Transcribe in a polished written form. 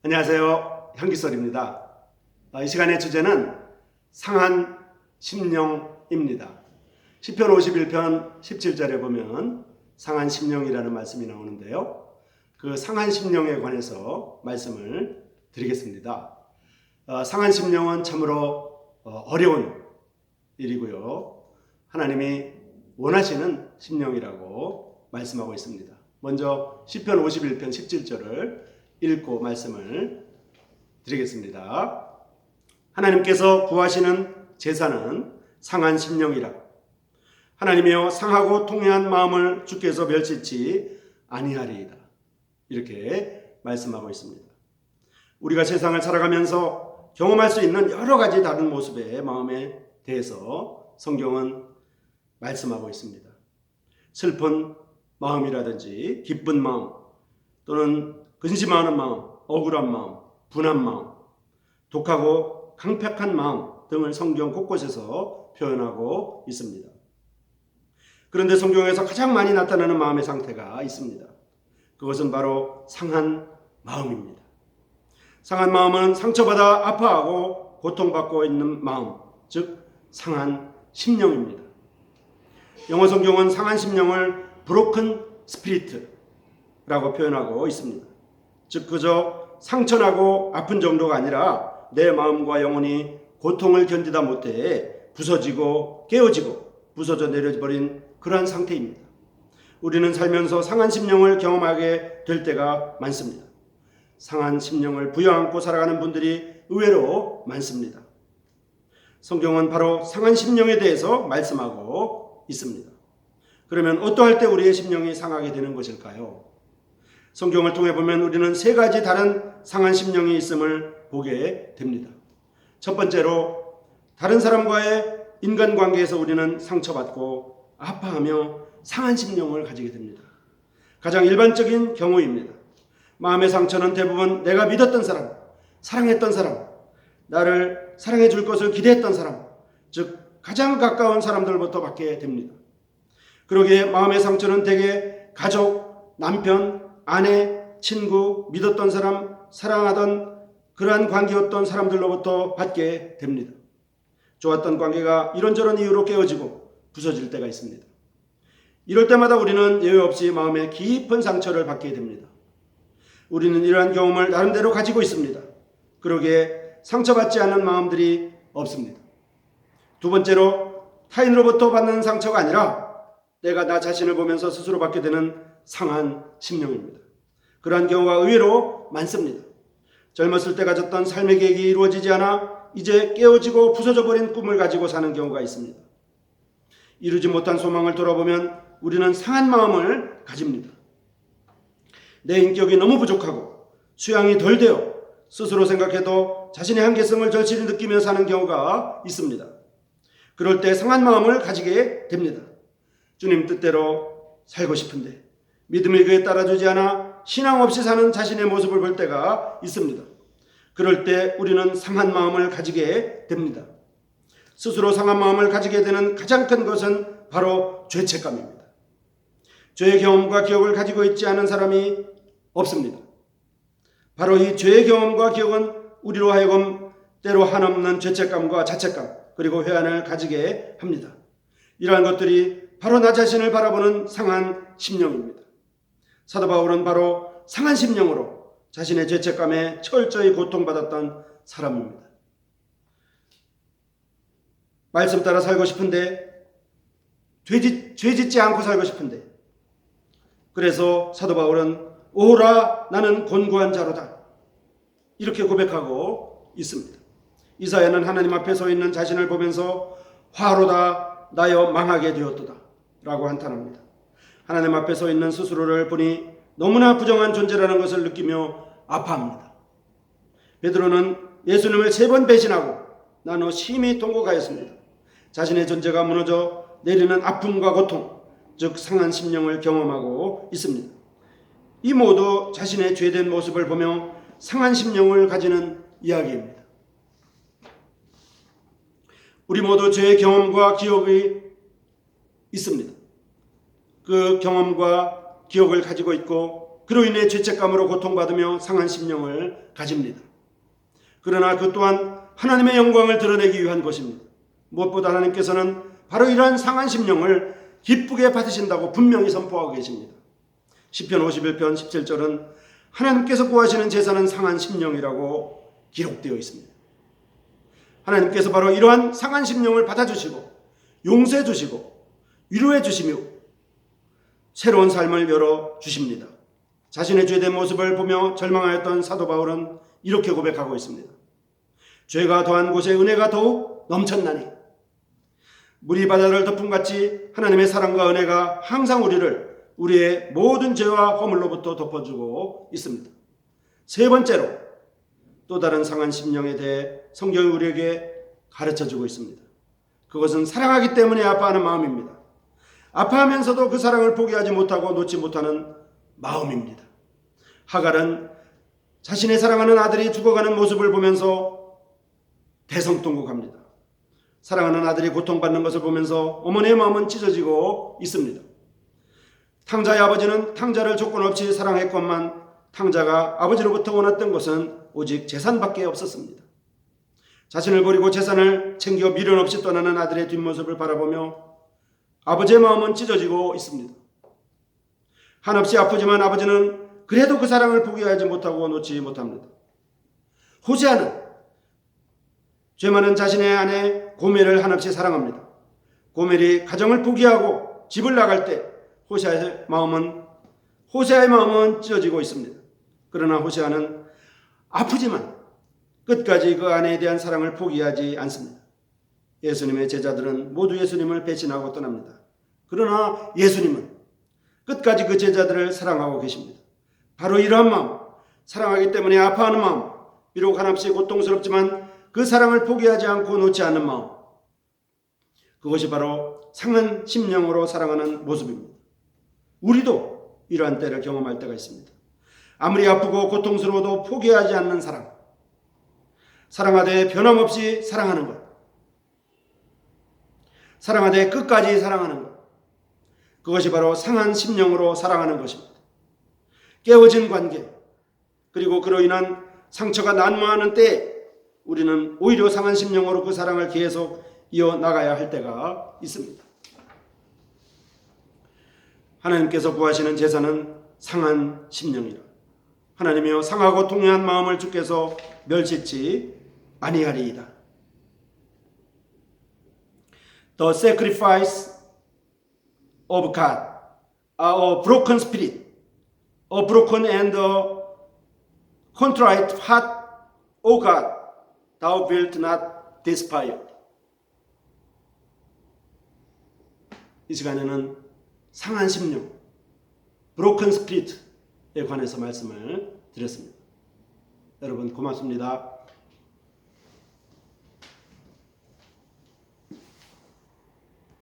안녕하세요. 향기설입니다. 이 시간의 주제는 상한 심령입니다. 시편 51편 17절에 보면 상한 심령이라는 말씀이 나오는데요. 그 상한 심령에 관해서 말씀을 드리겠습니다. 상한 심령은 참으로 어려운 일이고요. 하나님이 원하시는 심령이라고 말씀하고 있습니다. 먼저 시편 51편 17절을 읽고 말씀을 드리겠습니다. 하나님께서 구하시는 제사는 상한 심령이라. 하나님이여 상하고 통회한 마음을 주께서 멸시치 아니하리이다. 이렇게 말씀하고 있습니다. 우리가 세상을 살아가면서 경험할 수 있는 여러 가지 다른 모습의 마음에 대해서 성경은 말씀하고 있습니다. 슬픈 마음이라든지 기쁜 마음, 또는 근심하는 마음, 억울한 마음, 분한 마음, 독하고 강팍한 마음 등을 성경 곳곳에서 표현하고 있습니다. 그런데 성경에서 가장 많이 나타나는 마음의 상태가 있습니다. 그것은 바로 상한 마음입니다. 상한 마음은 상처받아 아파하고 고통받고 있는 마음, 즉 상한 심령입니다. 영어 성경은 상한 심령을 broken spirit라고 표현하고 있습니다. 즉 그저 상처나고 아픈 정도가 아니라 내 마음과 영혼이 고통을 견디다 못해 부서지고 깨어지고 부서져 내려버린 그러한 상태입니다. 우리는 살면서 상한 심령을 경험하게 될 때가 많습니다. 상한 심령을 부여안고 살아가는 분들이 의외로 많습니다. 성경은 바로 상한 심령에 대해서 말씀하고 있습니다. 그러면 어떠할 때 우리의 심령이 상하게 되는 것일까요? 성경을 통해 보면 우리는 세 가지 다른 상한 심령이 있음을 보게 됩니다. 첫 번째로 다른 사람과의 인간관계에서 우리는 상처받고 아파하며 상한 심령을 가지게 됩니다. 가장 일반적인 경우입니다. 마음의 상처는 대부분 내가 믿었던 사람, 사랑했던 사람, 나를 사랑해 줄 것을 기대했던 사람, 즉 가장 가까운 사람들부터 받게 됩니다. 그러기에 마음의 상처는 대개 가족, 남편, 아내, 친구, 믿었던 사람, 사랑하던 그러한 관계였던 사람들로부터 받게 됩니다. 좋았던 관계가 이런저런 이유로 깨어지고 부서질 때가 있습니다. 이럴 때마다 우리는 예외 없이 마음에 깊은 상처를 받게 됩니다. 우리는 이러한 경험을 나름대로 가지고 있습니다. 그러기에 상처받지 않은 마음들이 없습니다. 두 번째로 타인으로부터 받는 상처가 아니라 내가 나 자신을 보면서 스스로 받게 되는 상한 심령입니다. 그러한 경우가 의외로 많습니다. 젊었을 때 가졌던 삶의 계획이 이루어지지 않아 이제 깨어지고 부서져 버린 꿈을 가지고 사는 경우가 있습니다. 이루지 못한 소망을 돌아보면 우리는 상한 마음을 가집니다. 내 인격이 너무 부족하고 수양이 덜 되어 스스로 생각해도 자신의 한계성을 절실히 느끼며 사는 경우가 있습니다. 그럴 때 상한 마음을 가지게 됩니다. 주님 뜻대로 살고 싶은데 믿음의 교에 따라주지 않아 신앙 없이 사는 자신의 모습을 볼 때가 있습니다. 그럴 때 우리는 상한 마음을 가지게 됩니다. 스스로 상한 마음을 가지게 되는 가장 큰 것은 바로 죄책감입니다. 죄의 경험과 기억을 가지고 있지 않은 사람이 없습니다. 바로 이 죄의 경험과 기억은 우리로 하여금 때로 한없는 죄책감과 자책감 그리고 회한을 가지게 합니다. 이러한 것들이 바로 나 자신을 바라보는 상한 심령입니다. 사도 바울은 바로 상한 심령으로 자신의 죄책감에 철저히 고통받았던 사람입니다. 말씀 따라 살고 싶은데 죄 짓지 않고 살고 싶은데 그래서 사도 바울은 오라 나는 곤고한 자로다 이렇게 고백하고 있습니다. 이사야는 하나님 앞에 서 있는 자신을 보면서 화로다 나여 망하게 되었도다 라고 한탄합니다. 하나님 앞에 서 있는 스스로를 보니 너무나 부정한 존재라는 것을 느끼며 아파합니다. 베드로는 예수님을 3번 배신하고 나노 심히 통곡하였습니다. 자신의 존재가 무너져 내리는 아픔과 고통, 즉 상한 심령을 경험하고 있습니다. 이 모두 자신의 죄된 모습을 보며 상한 심령을 가지는 이야기입니다. 우리 모두 죄의 경험과 기억이 있습니다. 그 경험과 기억을 가지고 있고 그로 인해 죄책감으로 고통받으며 상한 심령을 가집니다. 그러나 그 또한 하나님의 영광을 드러내기 위한 것입니다. 무엇보다 하나님께서는 바로 이러한 상한 심령을 기쁘게 받으신다고 분명히 선포하고 계십니다. 시편 51편 17절은 하나님께서 구하시는 제사는 상한 심령이라고 기록되어 있습니다. 하나님께서 바로 이러한 상한 심령을 받아주시고 용서해 주시고 위로해 주시며 새로운 삶을 열어주십니다. 자신의 죄된 모습을 보며 절망하였던 사도 바울은 이렇게 고백하고 있습니다. 죄가 더한 곳에 은혜가 더욱 넘쳤나니 물이 바다를 덮음같이 하나님의 사랑과 은혜가 항상 우리의 모든 죄와 허물로부터 덮어주고 있습니다. 세 번째로 또 다른 상한 심령에 대해 성경이 우리에게 가르쳐주고 있습니다. 그것은 사랑하기 때문에 아파하는 마음입니다. 아파하면서도 그 사랑을 포기하지 못하고 놓지 못하는 마음입니다. 하갈은 자신의 사랑하는 아들이 죽어가는 모습을 보면서 대성통곡합니다. 사랑하는 아들이 고통받는 것을 보면서 어머니의 마음은 찢어지고 있습니다. 탕자의 아버지는 탕자를 조건 없이 사랑했건만 탕자가 아버지로부터 원했던 것은 오직 재산밖에 없었습니다. 자신을 버리고 재산을 챙겨 미련 없이 떠나는 아들의 뒷모습을 바라보며 아버지의 마음은 찢어지고 있습니다. 한없이 아프지만 아버지는 그래도 그 사랑을 포기하지 못하고 놓지 못합니다. 호세아는 죄 많은 자신의 아내 고멜을 한없이 사랑합니다. 고멜이 가정을 포기하고 집을 나갈 때 호세아의 마음은 찢어지고 있습니다. 그러나 호세아는 아프지만 끝까지 그 아내에 대한 사랑을 포기하지 않습니다. 예수님의 제자들은 모두 예수님을 배신하고 떠납니다. 그러나 예수님은 끝까지 그 제자들을 사랑하고 계십니다. 바로 이러한 마음, 사랑하기 때문에 아파하는 마음, 비록 한없이 고통스럽지만 그 사랑을 포기하지 않고 놓지 않는 마음, 그것이 바로 상한 심령으로 사랑하는 모습입니다. 우리도 이러한 때를 경험할 때가 있습니다. 아무리 아프고 고통스러워도 포기하지 않는 사랑, 사랑하되 변함없이 사랑하는 것, 사랑하되 끝까지 사랑하는 것, 그것이 바로 상한 심령으로 사랑하는 것입니다. 깨어진 관계, 그리고 그로 인한 상처가 난무하는 때에 우리는 오히려 상한 심령으로 그 사랑을 계속 이어나가야 할 때가 있습니다. 하나님께서 구하시는 제사는 상한 심령이라. 하나님이여 상하고 통회한 마음을 주께서 멸시치 아니하리이다. The sacrifice of God, a broken spirit, a broken and a contrite heart, O God, thou wilt not despise. 이 시간에는 상한 심령, broken spirit에 관해서 말씀을 드렸습니다. 여러분 고맙습니다.